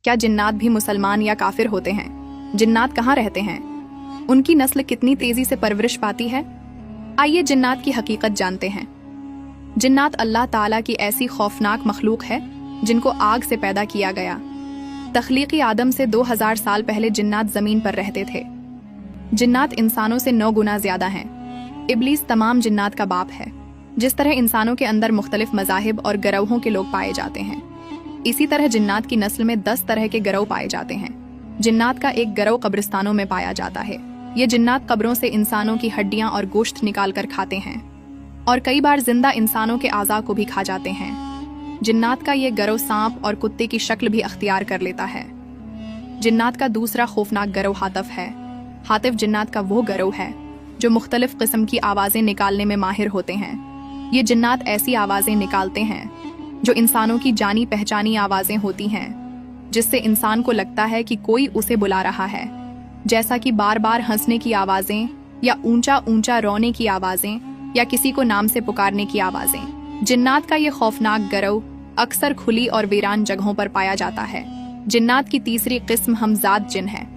क्या जिन्नात भी मुसलमान या काफिर होते हैं? जिन्नात कहाँ रहते हैं? उनकी नस्ल कितनी तेजी से परवरिश पाती है? आइए जिन्नात की हकीकत जानते हैं। जिन्नात अल्लाह ताला की ऐसी खौफनाक मखलूक है जिनको आग से पैदा किया गया। तख्लीकी आदम से 2000 साल पहले जिन्नात जमीन पर रहते थे। जिन्नात इंसानों से 9 गुना ज्यादा हैं। इब्लीस तमाम जिन्नात का बाप है। जिस तरह इंसानों के अंदर मुख्तलिफ मज़ाहिब और गिरोहों के लोग पाए जाते हैं, इसी तरह जिन्नात की नस्ल में 10 तरह के गिरोह पाए जाते हैं। जिन्नात का एक गिरोह कब्रिस्तानों में पाया जाता है। ये जिन्नात कब्रों से इंसानों की हड्डियां और गोश्त निकाल कर खाते हैं और कई बार जिंदा इंसानों के आज़ा को भी खा जाते हैं। जिन्नात का ये गिरोह सांप और कुत्ते की शक्ल भी अख्तियार कर लेता है। जिन्नात का दूसरा खौफनाक गिरोह हातिफ है। हातिफ जिन्नात का वो गिरोह है जो मुख्तलिफ किस्म की आवाज़ें निकालने में माहिर होते हैं। ये जिन्नात ऐसी आवाज़ें निकालते हैं जो इंसानों की जानी पहचानी आवाज़ें होती हैं, जिससे इंसान को लगता है कि कोई उसे बुला रहा है, जैसा कि बार बार हंसने की आवाज़ें या ऊंचा ऊंचा रोने की आवाज़ें या किसी को नाम से पुकारने की आवाज़ें। जिन्नात का ये खौफनाक गिरोह अक्सर खुली और वीरान जगहों पर पाया जाता है। जिन्नात की तीसरी किस्म हमजाद जिन है।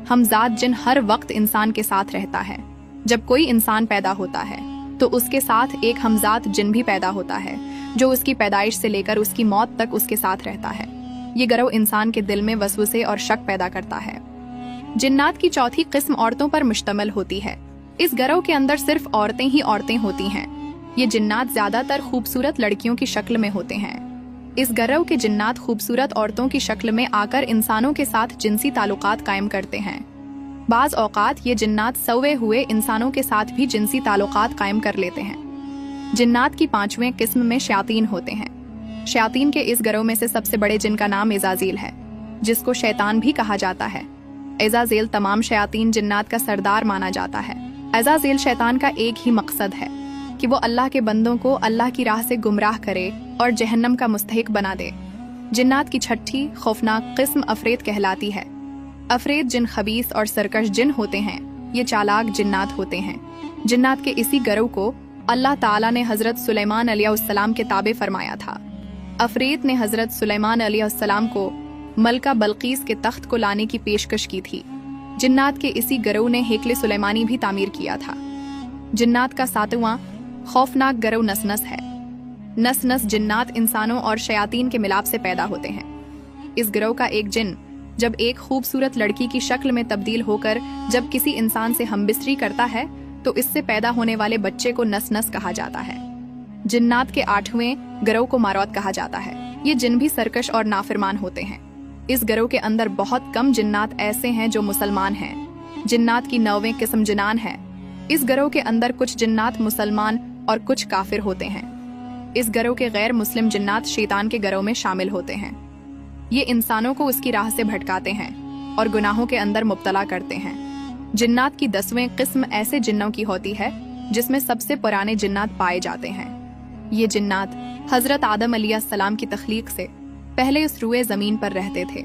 हमजाद जिन हर वक्त इंसान के साथ रहता है। जब कोई इंसान पैदा होता है तो उसके साथ एक हमजाद जिन भी पैदा होता है, जो उसकी पैदाइश से लेकर उसकी मौत तक उसके साथ रहता है। ये गिरोह इंसान के दिल में वसवसे और शक पैदा करता है। जिन्नात की चौथी किस्म औरतों पर मुश्तमिल होती है। इस गिरोह के अंदर सिर्फ औरतें ही औरतें होती हैं। ये जिन्नात ज्यादातर खूबसूरत लड़कियों की शक्ल में होते हैं। इस गिरोह के जिन्नात खूबसूरत औरतों की शक्ल में आकर इंसानों के साथ जिनसी ताल्लुकात कायम करते हैं। बाज औकात ये जिन्नात सवे हुए इंसानों के साथ भी जिनसी ताल्लुकात कायम कर लेते हैं। जिन्नात की पांचवें किस्म में शयातीन होते हैं। शयातीन के इस गिरोह में से सबसे बड़े जिन का नाम इज़ाज़ील है, जिसको शैतान भी कहा जाता है। इज़ाज़ील तमाम शयातीन जिन्नात का सरदार माना जाता है। इज़ाज़ील शैतान का एक ही मकसद है कि वो अल्लाह के बंदों को अल्लाह की राह से गुमराह करे और जहन्नम का मुस्तहिक बना दे। जिन्नात की छठी खौफनाक किस्म अफरीत कहलाती है। अफरीत जिन खबीस और सरकश जिन होते हैं। ये चालाक जिन्नात होते हैं। जिन्नात के इसी गिरोह को अल्लाह ताला ने हजरत सुलेमान अलैहिस्सलाम के ताबे फरमाया था। अफरीत ने हजरत सुलेमान अलैहिस्सलाम को मलका बल्कीस के तख्त को लाने की पेशकश की थी। जिन्नात के इसी गिरोह ने हेकले सुलेमानी भी तामीर किया था। जिन्नात का सातवां खौफनाक गिरोह नसनस है। नसनस जिन्नात इंसानों और शयातीन के मिलाप से पैदा होते हैं। इस गिरोह का एक जिन जब एक खूबसूरत लड़की की शक्ल में तब्दील होकर जब किसी इंसान से हमबिस्तरी करता है तो इससे पैदा होने वाले बच्चे को नसनस कहा जाता है। जिन्नात के आठवें गिरोह को मारौत कहा जाता है। ये जिन भी सरकश और नाफरमान होते हैं। इस गिरोह के अंदर बहुत कम जिन्नात ऐसे हैं जो मुसलमान हैं। जिन्नात की 9वीं किस्म जिनान है। इस गिरोह के अंदर कुछ जिन्नात मुसलमान और कुछ काफिर होते हैं। इस गिरोह के गैर मुस्लिम जिन्नात शैतान के गिरोह में शामिल होते हैं। ये इंसानों को उसकी राह से भटकाते हैं और गुनाहों के अंदर मुब्तला करते हैं। जिन्नात की 10वीं किस्म ऐसे जिन्नों की होती है जिसमें सबसे पुराने जिन्नात पाए जाते हैं। ये जिन्नात हजरत आदम अलैहिस्सलाम की तख्लीक से पहले इस रुए जमीन पर रहते थे।